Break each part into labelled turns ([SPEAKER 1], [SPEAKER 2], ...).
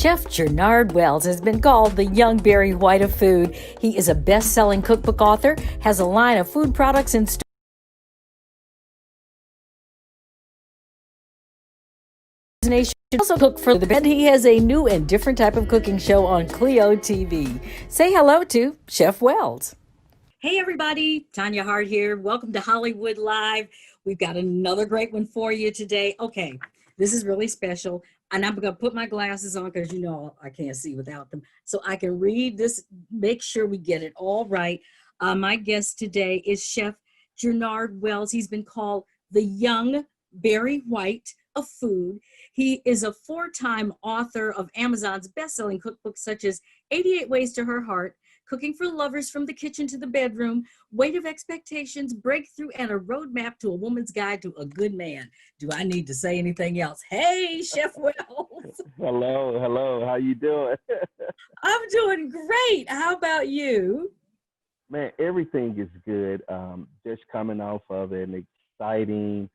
[SPEAKER 1] Chef Jernard Wells has been called the young Barry White of food. He is a best-selling cookbook author, has a line of food products in store. Nation also cook for the bed. He has a new and different type of cooking show on Cleo TV. Say hello to Chef Wells. Hey everybody, Tanya Hart here. Welcome to Hollywood Live. We've got another great one for you today. Okay, this is really special. And I'm going to put my glasses on because, you know, I can't see without them. So I can read this, make sure we get it all right. My guest today is Chef Jernard Wells. He's been called the young Barry White of food. He is a 4-time author of Amazon's best-selling cookbooks such as 88 Ways to Her Heart, Cooking for Lovers from the Kitchen to the Bedroom, Weight of Expectations, Breakthrough, and a Roadmap to a Woman's Guide to a Good Man. Do I need to say anything else? Hey, Chef Wells.
[SPEAKER 2] Hello. How you doing?
[SPEAKER 1] I'm doing great. How about you?
[SPEAKER 2] Man, everything is good. Just coming off of an exciting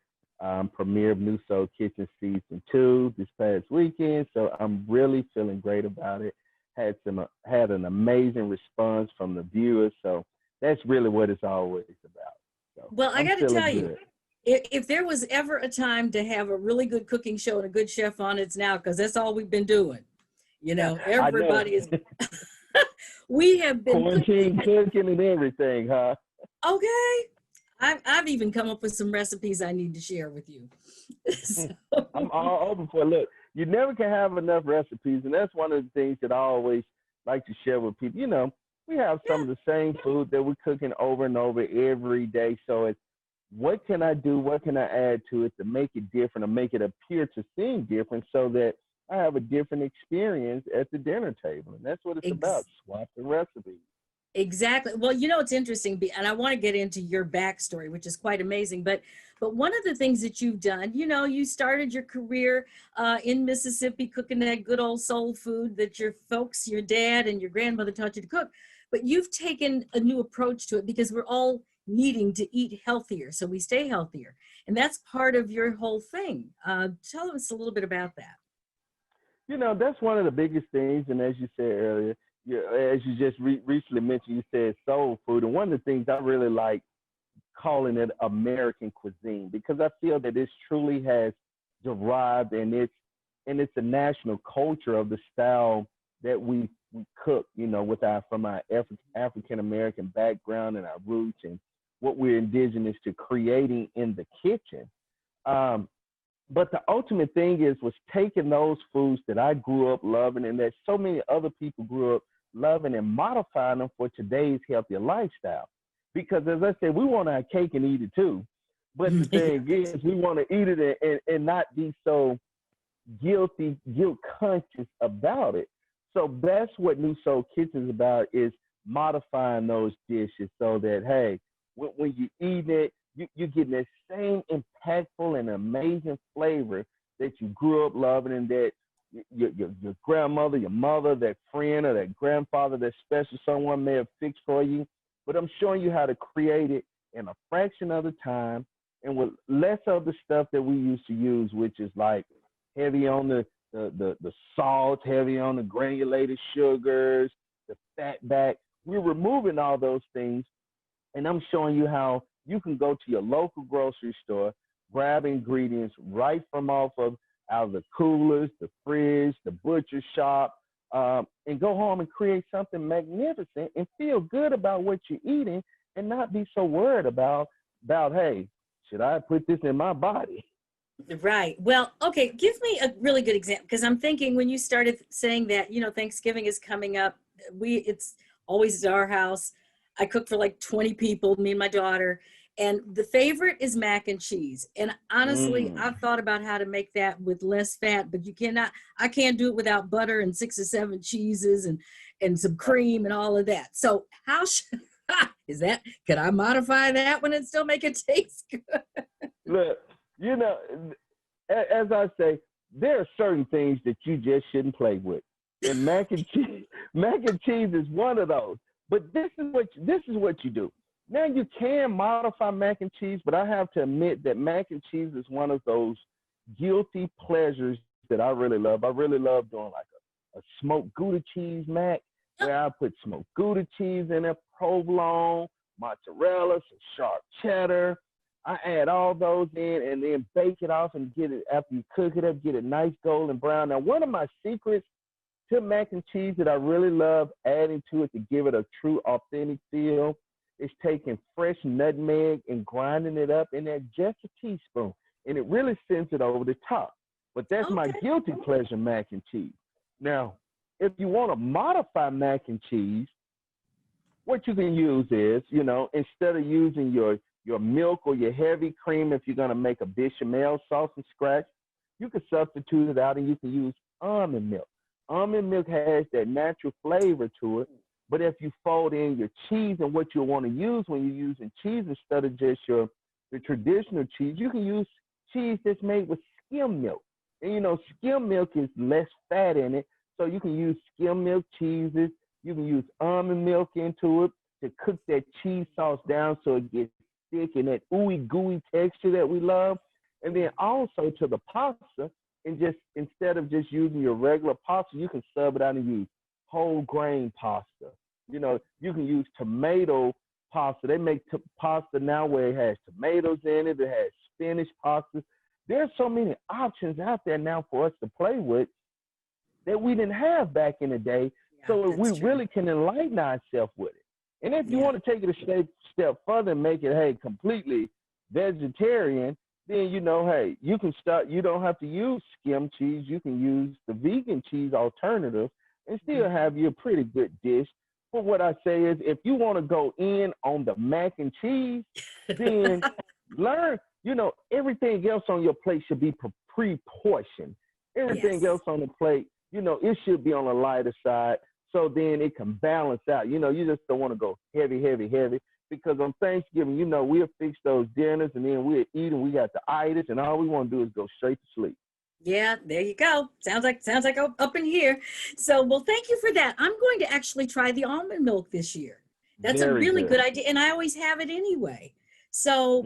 [SPEAKER 2] premiere of New Soul Kitchen Season 2 this past weekend, so I'm really feeling great about it. Had an amazing response from the viewers, so that's really what it's always about. So
[SPEAKER 1] well, I got to tell you, if there was ever a time to have a really good cooking show and a good chef on, it's now, because that's all we've been doing. You know, everybody is. We have been
[SPEAKER 2] quarantine cooking and everything, huh?
[SPEAKER 1] Okay. I've even come up with some recipes I need to share with you. So.
[SPEAKER 2] I'm all open for it. Look, you never can have enough recipes, and that's one of the things that I always like to share with people. You know, we have some of the same food that we're cooking over and over every day. So it's, what can I do? What can I add to it to make it different or make it appear to seem different so that I have a different experience at the dinner table? And that's what it's about, swapping recipes.
[SPEAKER 1] Exactly. Well, you know, it's interesting, and I want to get into your backstory, which is quite amazing. But one of the things that you've done, you know, you started your career in Mississippi cooking that good old soul food that your folks, your dad and your grandmother taught you to cook. But you've taken a new approach to it because we're all needing to eat healthier, so we stay healthier. And that's part of your whole thing. Tell us a little bit about that.
[SPEAKER 2] You know, that's one of the biggest things. And as you said earlier, as you just recently mentioned, you said soul food. And one of the things I really like calling it American cuisine, because I feel that this truly has derived and it's a national culture of the style that we cook, you know, from our African American background and our roots and what we're indigenous to creating in the kitchen. But the ultimate thing was taking those foods that I grew up loving and that so many other people grew up loving and modifying them for today's healthier lifestyle. Because as I said, we want our cake and eat it too. But the thing is, we want to eat it and not be so guilt conscious about it. So that's what New Soul Kitchen is about, is modifying those dishes so that, hey, when you eat it, you're getting that same impactful and amazing flavor that you grew up loving and that your grandmother, your mother, that friend or that grandfather, that special someone may have fixed for you. But I'm showing you how to create it in a fraction of the time and with less of the stuff that we used to use, which is like heavy on the salt, heavy on the granulated sugars, the fat back. We're removing all those things, and I'm showing you how you can go to your local grocery store, grab ingredients right from out of the coolers, the fridge, the butcher shop, and go home and create something magnificent and feel good about what you're eating and not be so worried about, hey, should I put this in my body?
[SPEAKER 1] Right. Well, okay, give me a really good example, because I'm thinking when you started saying that, you know, Thanksgiving is coming up, it's always at our house. I cook for like 20 people, me and my daughter, and the favorite is mac and cheese. And honestly, I've thought about how to make that with less fat, but I can't do it without butter and 6 or 7 cheeses and some cream and all of that. So how can I modify that one and still make it taste good?
[SPEAKER 2] Look, you know, as I say, there are certain things that you just shouldn't play with. And mac and cheese is one of those. But this is what you do. Now, you can modify mac and cheese, but I have to admit that mac and cheese is one of those guilty pleasures that I really love. I really love doing like a smoked Gouda cheese mac, where I put smoked Gouda cheese in it, provolone, mozzarella, some sharp cheddar. I add all those in and then bake it off and get it, after you cook it up, get it nice golden brown. Now, one of my secrets to mac and cheese that I really love adding to it to give it a true authentic feel is taking fresh nutmeg and grinding it up in there just a teaspoon. And it really sends it over the top. But that's my guilty pleasure mac and cheese. Now, if you want to modify mac and cheese, what you can use is, instead of using your milk or your heavy cream, if you're going to make a bechamel sauce from scratch, you can substitute it out and you can use almond milk. Almond milk has that natural flavor to it. But if you fold in your cheese and what you want to use when you're using cheese instead of just the traditional cheese, you can use cheese that's made with skim milk. And skim milk is less fat in it, so you can use skim milk cheeses. You can use almond milk into it to cook that cheese sauce down so it gets thick and that ooey gooey texture that we love. And then also to the pasta, and just instead of just using your regular pasta, you can sub it out and use whole grain pasta. You can use tomato pasta. They make pasta now where it has tomatoes in it. It has spinach pasta. There's so many options out there now for us to play with that we didn't have back in the day. Yeah, so we really can enlighten ourselves with it. And if you want to take it a step further and make it, completely vegetarian, then, you can start, you don't have to use skim cheese. You can use the vegan cheese alternative and still have your pretty good dish. But what I say is, if you want to go in on the mac and cheese, then learn, everything else on your plate should be pre-portioned. Everything else on the plate, it should be on the lighter side. So then it can balance out. You just don't want to go heavy, heavy, heavy. Because on Thanksgiving, we'll fix those dinners and then we'll eat and we got the itis and all we want to do is go straight to sleep.
[SPEAKER 1] Yeah, there you go. Sounds like up in here. So, well, thank you for that. I'm going to actually try the almond milk this year. That's a really good idea. And I always have it anyway. So,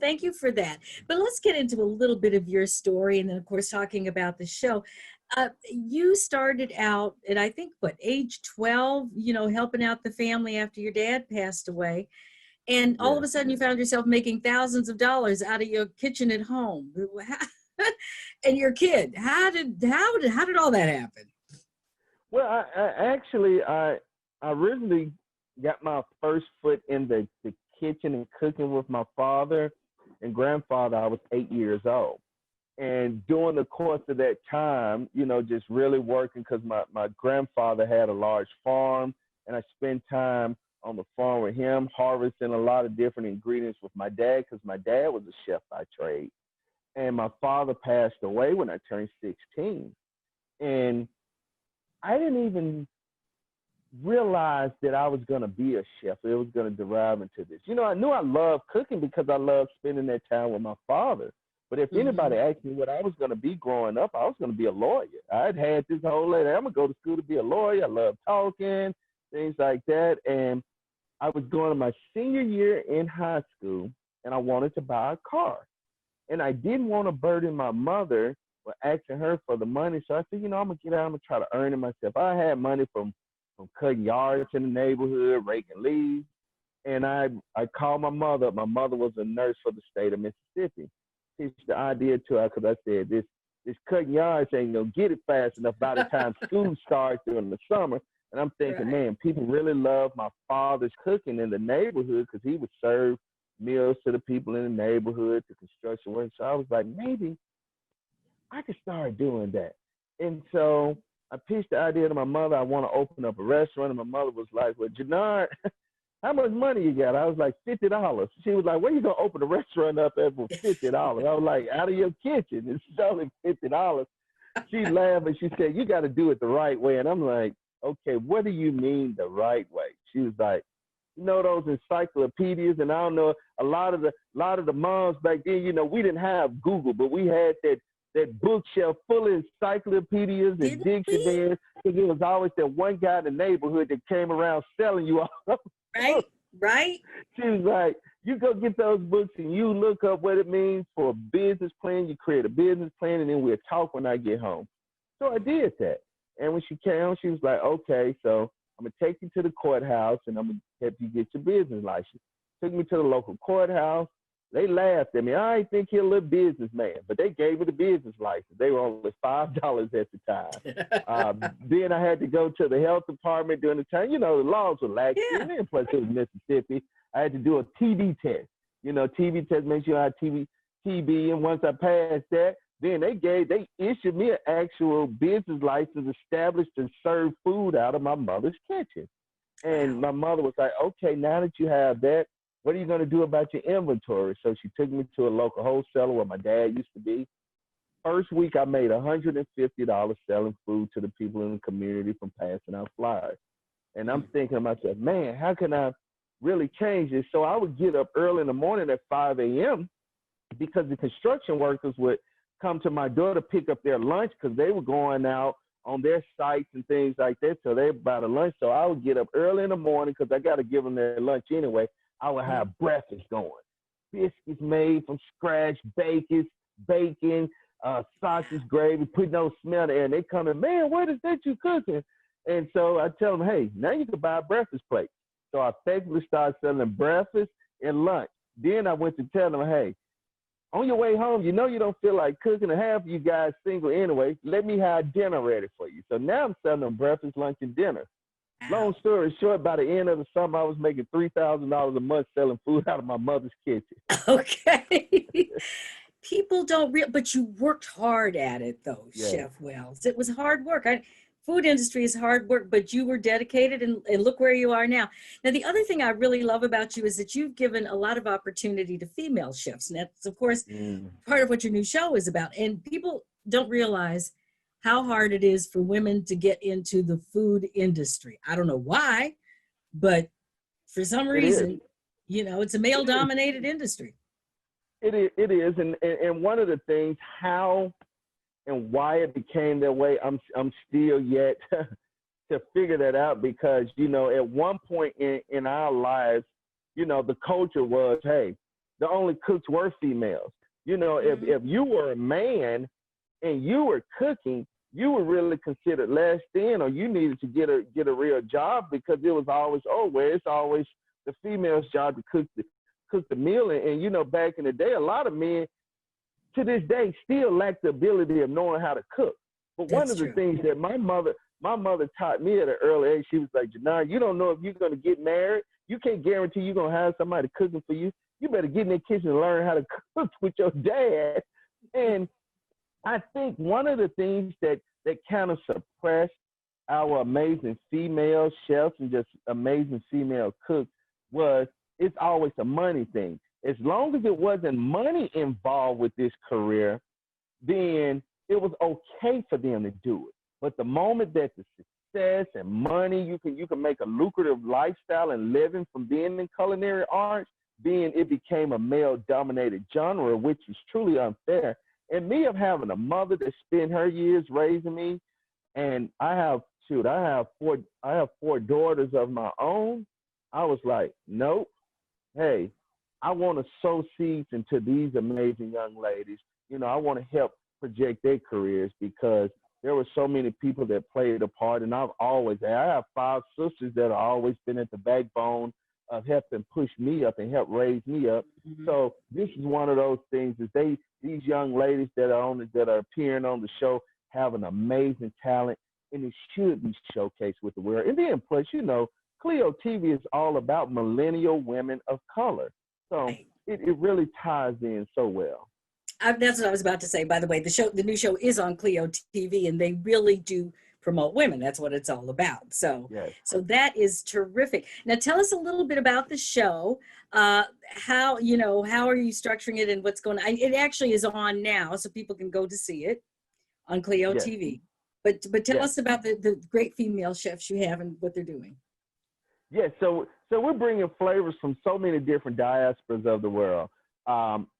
[SPEAKER 1] thank you for that. But let's get into a little bit of your story. And then, of course, talking about the show. You started out at, I think, age 12, helping out the family after your dad passed away. And all of a sudden you found yourself making thousands of dollars out of your kitchen at home. And your kid, how did all that happen?
[SPEAKER 2] Well, I originally got my first foot in the kitchen and cooking with my father and grandfather. I was 8 years old. And during the course of that time, just really working because my grandfather had a large farm, and I spent time on the farm with him, harvesting a lot of different ingredients with my dad because my dad was a chef by trade. And my father passed away when I turned 16. And I didn't even realize that I was going to be a chef. It was going to derive into this. I knew I loved cooking because I loved spending that time with my father. But if anybody asked me what I was going to be growing up, I was going to be a lawyer. I'd had this whole I'm going to go to school to be a lawyer. I love talking, things like that. And I was going to my senior year in high school, and I wanted to buy a car. And I didn't want to burden my mother with asking her for the money. So I said, I'm going to get out. I'm going to try to earn it myself. I had money from cutting yards in the neighborhood, raking leaves. And I called my mother. My mother was a nurse for the state of Mississippi. Pitched the idea to her because I said, this cutting yards ain't going to get it fast enough by the time school starts during the summer. And I'm thinking, man, people really love my father's cooking in the neighborhood because he would serve meals to the people in the neighborhood, to construction work. So I was like, maybe I could start doing that. And so I pitched the idea to my mother. I want to open up a restaurant. And my mother was like, well, Gernard, how much money you got? I was like, $50. She was like, where you going to open a restaurant up at for $50? I was like, out of your kitchen. It's only $50. She laughed and she said, you got to do it the right way. And I'm like, okay, what do you mean the right way? She was like, those encyclopedias, and I don't know, a lot of the moms back then, we didn't have Google, but we had that bookshelf full of encyclopedias and dictionaries, because it was always that one guy in the neighborhood that came around selling you all.
[SPEAKER 1] Right.
[SPEAKER 2] She was like, you go get those books and you look up what it means for a business plan. You create a business plan, and then we'll talk when I get home. So I did that. And when she came home, she was like, okay, so I'm going to take you to the courthouse and I'm going to help you get your business license. Took me to the local courthouse. They laughed at me. I didn't think he was a little businessman, but they gave me the business license. They were only $5 at the time. Then I had to go to the health department during the time. You know, the laws were lax.
[SPEAKER 1] Yeah.
[SPEAKER 2] And then plus it was Mississippi. I had to do a TB test. You know, TB test makes you have TB. And once I passed that, then they issued me an actual business license established to serve food out of my mother's kitchen. And my mother was like, okay, now that you have that, what are you going to do about your inventory? So she took me to a local wholesaler where my dad used to be. First week, I made $150 selling food to the people in the community from passing out flyers. And I'm thinking to myself, man, how can I really change this? So I would get up early in the morning at 5 a.m. because the construction workers would come to my door to pick up their lunch because they were going out on their sites and things like that. So they bought a lunch. So I would get up early in the morning because I got to give them their lunch anyway. I would have breakfast going. Biscuits made from scratch, bacon, sausage gravy, putting no smell in there. And they come in, man, what is that you cooking? And so I tell them, hey, now you can buy a breakfast plate. So I effectively started selling breakfast and lunch. Then I went to tell them, hey, on your way home, you know you don't feel like cooking, and half of you guys single anyway, let me have dinner ready for you. So now I'm selling them breakfast, lunch, and dinner. Long story short, by the end of the summer, I was making $3,000 a month selling food out of my mother's kitchen.
[SPEAKER 1] Okay. People don't but you worked hard at it though,
[SPEAKER 2] Yeah.
[SPEAKER 1] Chef Wells. It was hard work. Food industry is hard work, but you were dedicated and look where you are now. Now, the other thing I really love about you is that you've given a lot of opportunity to female chefs. And that's, of course, part of what your new show is about. And people don't realize how hard it is for women to get into the food industry. I don't know why, but for some reason, you know, it's a male-dominated industry.
[SPEAKER 2] It is. And one of the things, how and why it became that way, I'm still yet to figure that out because, you know, at one point in our lives, you know, the culture was, hey, the only cooks were females. You know, if you were a man and you were cooking, you were really considered less than, or you needed to get a real job because it was always, it's always the female's job to cook the meal. And, you know, back in the day, a lot of men to this day still lack the ability of knowing how to cook. But one of the things that my mother taught me at an early age, she was like, Gernard, you don't know if you're going to get married. You can't guarantee you're going to have somebody cooking for you. You better get in the kitchen and learn how to cook with your dad. And I think one of the things that kind of suppressed our amazing female chefs and just amazing female cooks was it's always a money thing. As long as it wasn't money involved with this career, then it was okay for them to do it. But the moment that the success and money, you can make a lucrative lifestyle and living from being in culinary arts, then it became a male-dominated genre, which is truly unfair. And me of having a mother that spent her years raising me, and I have four daughters of my own. I was like, nope. Hey, I want to sow seeds into these amazing young ladies. You know, I want to help project their careers because there were so many people that played a part. And I have 5 sisters that have always been at the backbone of helping push me up and help raise me up. Mm-hmm. So this is one of those things is these young ladies that are appearing on the show have an amazing talent, and it should be showcased with the world. And then plus, you know, Cleo TV is all about millennial women of color. So it really ties in so well.
[SPEAKER 1] That's what I was about to say. By the way, the new show is on Cleo TV, and they really do promote women. That's what it's all about. So,
[SPEAKER 2] yes.
[SPEAKER 1] So that is terrific. Now, tell us a little bit about the show. How are you structuring it, and what's going on? It actually is on now, so people can go to see it on Cleo TV. But tell us about the great female chefs you have and what they're doing.
[SPEAKER 2] Yes, so we're bringing flavors from so many different diasporas of the world.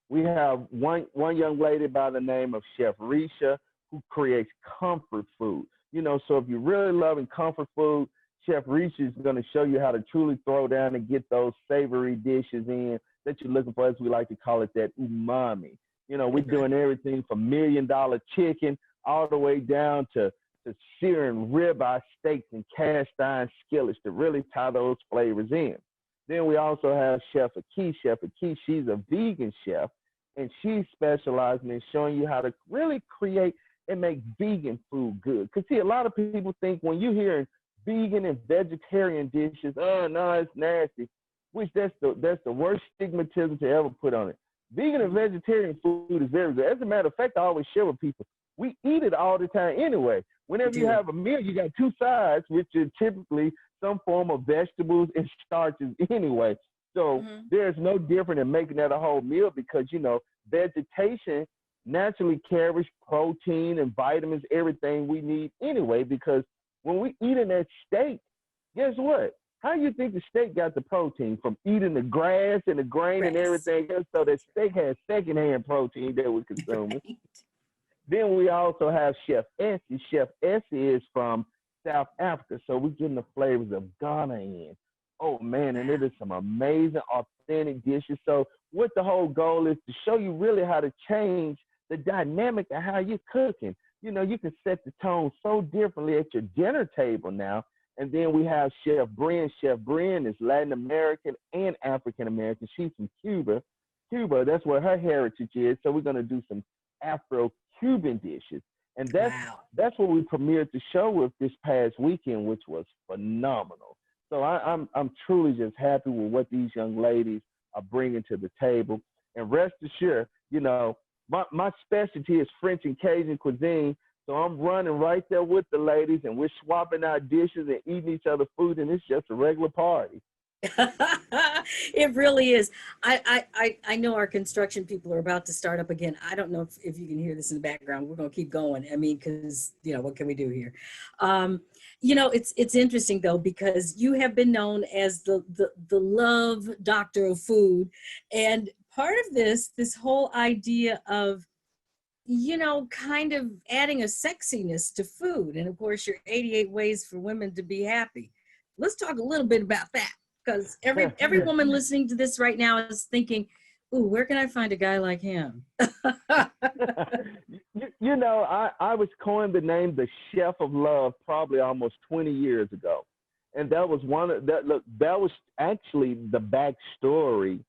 [SPEAKER 2] We have one young lady by the name of Chef Risha who creates comfort food. You know, so if you're really loving comfort food, Chef Risha is going to show you how to truly throw down and get those savory dishes in that you're looking for, as we like to call it, that umami. You know, we're doing everything from $1 million chicken all the way down to to searing ribeye steaks and cast iron skillets to really tie those flavors in. Then we also have Chef Aki. Chef Aki, she's a vegan chef, and she's specializing in showing you how to really create and make vegan food good. Because see, a lot of people think when you hear vegan and vegetarian dishes, oh no, it's nasty, which that's the worst stigmatism to ever put on it. Vegan and vegetarian food is very good. As a matter of fact, I always share with people, we eat it all the time anyway. Whenever you have a meal, you got two sides, which are typically some form of vegetables and starches anyway. So there's no different in making that a whole meal because, you know, vegetation naturally carries protein and vitamins, everything we need anyway, because when we eating that steak, guess what? How you think the steak got the protein? From eating the grass and the grain and everything else, so that steak has secondhand protein that we're consuming. Right. Then we also have Chef Essie. Chef Essie is from South Africa, so we're getting the flavors of Ghana in. Oh man, and it is some amazing, authentic dishes. So what the whole goal is to show you really how to change the dynamic of how you're cooking. You know, you can set the tone so differently at your dinner table now. And then we have Chef Bryn. Chef Bryn is Latin American and African American. She's from Cuba. That's where her heritage is. So we're going to do some Afro-Cuban dishes. And that's what we premiered the show with this past weekend, which was phenomenal. So I'm truly just happy with what these young ladies are bringing to the table. And rest assured, you know, my specialty is French and Cajun cuisine. So I'm running right there with the ladies, and we're swapping our dishes and eating each other's food, and it's just a regular party.
[SPEAKER 1] It really is. I know our construction people are about to start up again. I don't know if you can hear this in the background. We're going to keep going. I mean, because, you know, what can we do here? You know, it's interesting, though, because you have been known as the love doctor of food. And part of this whole idea of, you know, kind of adding a sexiness to food. And of course, your 88 ways for women to be happy. Let's talk a little bit about that, because every woman listening to this right now is thinking, ooh, where can I find a guy like him?
[SPEAKER 2] You know, I was coined the name the Chef of Love probably almost 20 years ago. And that was that was actually the backstory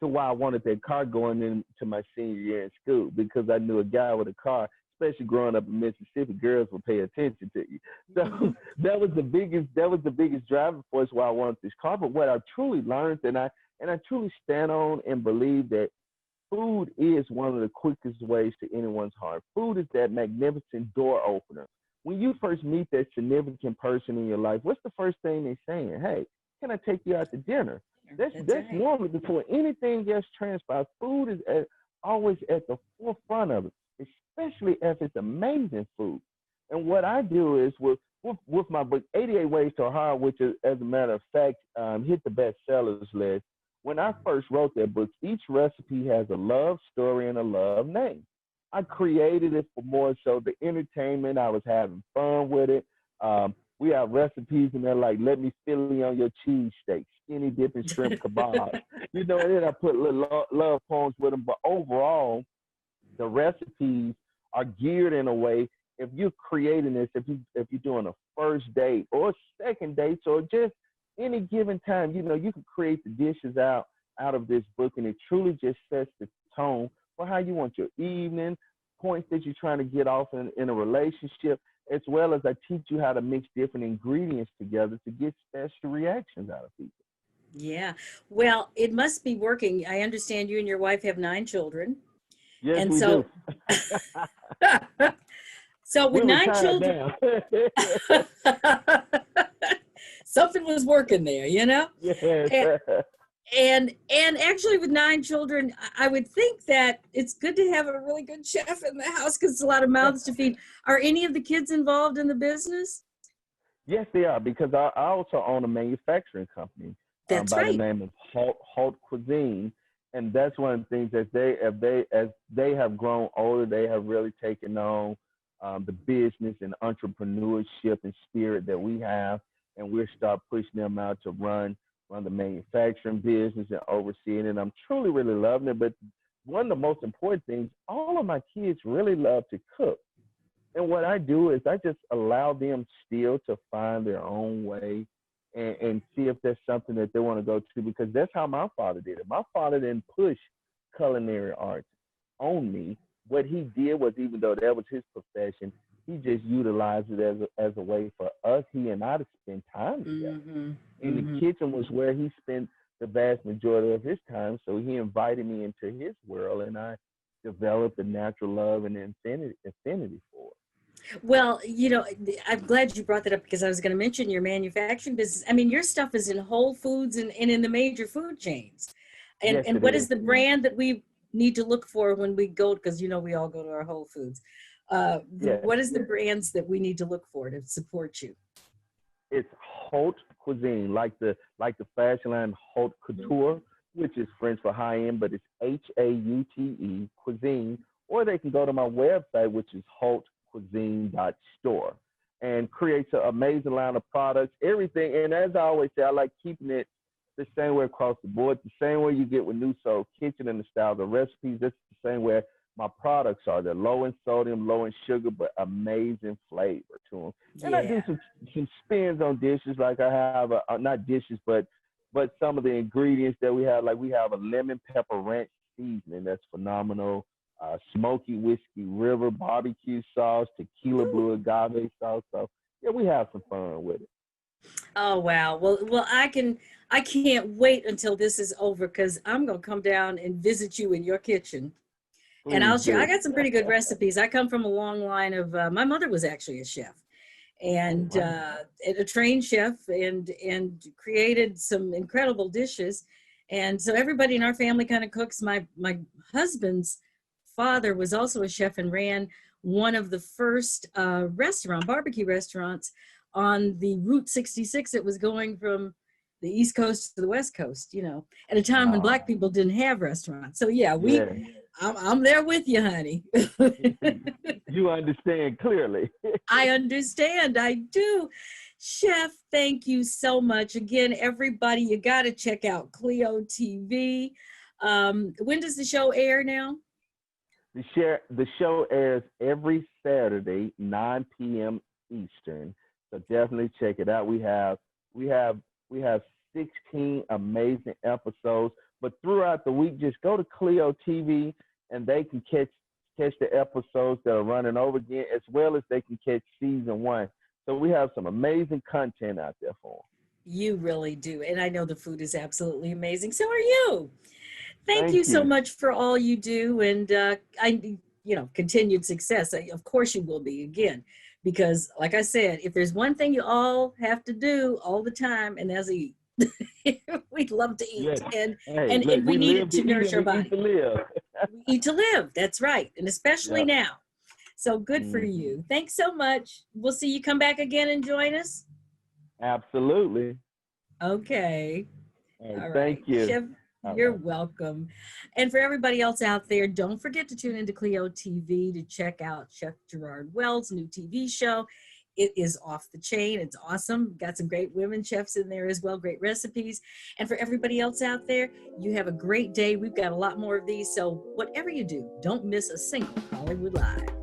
[SPEAKER 2] to why I wanted that car going into my senior year in school, because I knew a guy with a car, especially growing up in Mississippi, girls would pay attention to you. So that was the biggest driving force why I wanted this car. But what I truly learned, and I truly stand on and believe that food is one of the quickest ways to anyone's heart. Food is that magnificent door opener. When you first meet that significant person in your life, what's the first thing they're saying? Hey, can I take you out to dinner? That's right. Normally before anything else transpires. Food is always at the forefront of it, especially if it's amazing food. And what I do is with my book, 88 Ways to a Heart, which is, as a matter of fact, hit the bestsellers list. When I first wrote that book, each recipe has a love story and a love name. I created it for more so the entertainment. I was having fun with it. We have recipes in there like, let me fill you on your cheesesteak, skinny dipping shrimp kebab. You know, and then I put little love poems with them. But overall, the recipes are geared in a way, if you're creating this, if you're doing a first date or second dates or just any given time, you know, you can create the dishes out of this book, and it truly just sets the tone for how you want your evening, points that you're trying to get off in a relationship, as well as I teach you how to mix different ingredients together to get special reactions out of people.
[SPEAKER 1] Yeah. Well, it must be working. I understand you and your wife have 9 children.
[SPEAKER 2] Yes, and we do.
[SPEAKER 1] So with 9 children, something was working there, you know?
[SPEAKER 2] Yes.
[SPEAKER 1] And actually with 9 children, I would think that it's good to have a really good chef in the house because it's a lot of mouths to feed. Are any of the kids involved in the business?
[SPEAKER 2] Yes, they are, because I also own a manufacturing company by the name of Haute Cuisine. And that's one of the things that as they have grown older, they have really taken on the business and entrepreneurship and spirit that we have. And we'll start pushing them out to run the manufacturing business and oversee it. And I'm truly, really loving it. But one of the most important things, all of my kids really love to cook. And what I do is I just allow them still to find their own way and see if there's something that they want to go to, because that's how my father did it. My father didn't push culinary arts on me. What he did was, even though that was his profession, he just utilized it as a way for us, he and I, to spend time together.
[SPEAKER 1] Mm-hmm.
[SPEAKER 2] And
[SPEAKER 1] Mm-hmm.
[SPEAKER 2] the kitchen was where he spent the vast majority of his time. So he invited me into his world, and I developed a natural love and affinity for it.
[SPEAKER 1] Well, you know, I'm glad you brought that up because I was going to mention your manufacturing business. I mean, your stuff is in Whole Foods and in the major food chains.
[SPEAKER 2] Yes,
[SPEAKER 1] And
[SPEAKER 2] it
[SPEAKER 1] what
[SPEAKER 2] is.
[SPEAKER 1] is the brand that we need to look for when we go? Because, you know, we all go to our Whole Foods.
[SPEAKER 2] Yes,
[SPEAKER 1] What is the brands that we need to look for to support you?
[SPEAKER 2] it's haute cuisine, like the fashion line haute couture, which is French for high end, but it's HAUTE cuisine. Or they can go to my website, which is hautecuisine.store, and creates an amazing line of products, everything. And as I always say, I like keeping it the same way across the board, the same way you get with New Soul Kitchen and the style, the recipes. That's the same way my products are. They're low in sodium, low in sugar, but amazing flavor to them. And I do
[SPEAKER 1] Yeah.
[SPEAKER 2] some spins on dishes, like I have not dishes, but some of the ingredients that we have. Like we have a lemon pepper ranch seasoning that's phenomenal. Smoky whiskey river barbecue sauce, tequila
[SPEAKER 1] Ooh.
[SPEAKER 2] blue agave sauce. So yeah, we have some fun with it.
[SPEAKER 1] Oh, wow. Well, I can't wait until this is over because I'm going to come down and visit you in your kitchen. And
[SPEAKER 2] Please
[SPEAKER 1] I'll share. I
[SPEAKER 2] do.
[SPEAKER 1] got some pretty good recipes. I come from a long line of. My mother was actually a chef,
[SPEAKER 2] Oh
[SPEAKER 1] and
[SPEAKER 2] wow.
[SPEAKER 1] a trained chef, and created some incredible dishes. And so everybody in our family kind of cooks. My husband's father was also a chef and ran one of the first barbecue restaurants on the Route 66. It was going from the East Coast to the West Coast, you know, at a time when
[SPEAKER 2] Wow.
[SPEAKER 1] Black people didn't have restaurants. So yeah,
[SPEAKER 2] Yeah.
[SPEAKER 1] I'm there with you, honey.
[SPEAKER 2] You understand clearly.
[SPEAKER 1] I understand. I do. Chef, thank you so much. Again, everybody, you got to check out Cleo TV. When does the show air now?
[SPEAKER 2] The show airs every Saturday, 9 p.m. Eastern. So definitely check it out. We have we have 16 amazing episodes. But throughout the week, just go to Cleo TV and they can catch the episodes that are running over again, as well as they can catch season one. So we have some amazing content out there for them.
[SPEAKER 1] You really do. And I know the food is absolutely amazing. So are you. Thank you
[SPEAKER 2] Thank
[SPEAKER 1] so
[SPEAKER 2] you.
[SPEAKER 1] much for all you do. And continued success. Of course you will be again, because like I said, if there's one thing you all have to do all the time, and that's eat. We love to eat,
[SPEAKER 2] Yes.
[SPEAKER 1] and
[SPEAKER 2] Hey,
[SPEAKER 1] and
[SPEAKER 2] look,
[SPEAKER 1] and we
[SPEAKER 2] we
[SPEAKER 1] need it
[SPEAKER 2] live to
[SPEAKER 1] to
[SPEAKER 2] eat
[SPEAKER 1] nourish
[SPEAKER 2] and
[SPEAKER 1] our
[SPEAKER 2] we eat
[SPEAKER 1] body.
[SPEAKER 2] to live.
[SPEAKER 1] We eat to live. That's right, and especially
[SPEAKER 2] Yeah.
[SPEAKER 1] now. So good for
[SPEAKER 2] Mhm.
[SPEAKER 1] you. Thanks so much. We'll see you come back again and join us.
[SPEAKER 2] Absolutely.
[SPEAKER 1] Okay.
[SPEAKER 2] All right.
[SPEAKER 1] All
[SPEAKER 2] Thank
[SPEAKER 1] right,
[SPEAKER 2] you.
[SPEAKER 1] Chef,
[SPEAKER 2] All
[SPEAKER 1] you're
[SPEAKER 2] right.
[SPEAKER 1] welcome. And for everybody else out there, don't forget to tune into Cleo TV to check out Chef Jernard Wells' new TV show. It is off the chain. It's awesome. Got some great women chefs in there as well, great recipes. And for everybody else out there, you have a great day. We've got a lot more of these. So whatever you do, don't miss a single Hollywood Live.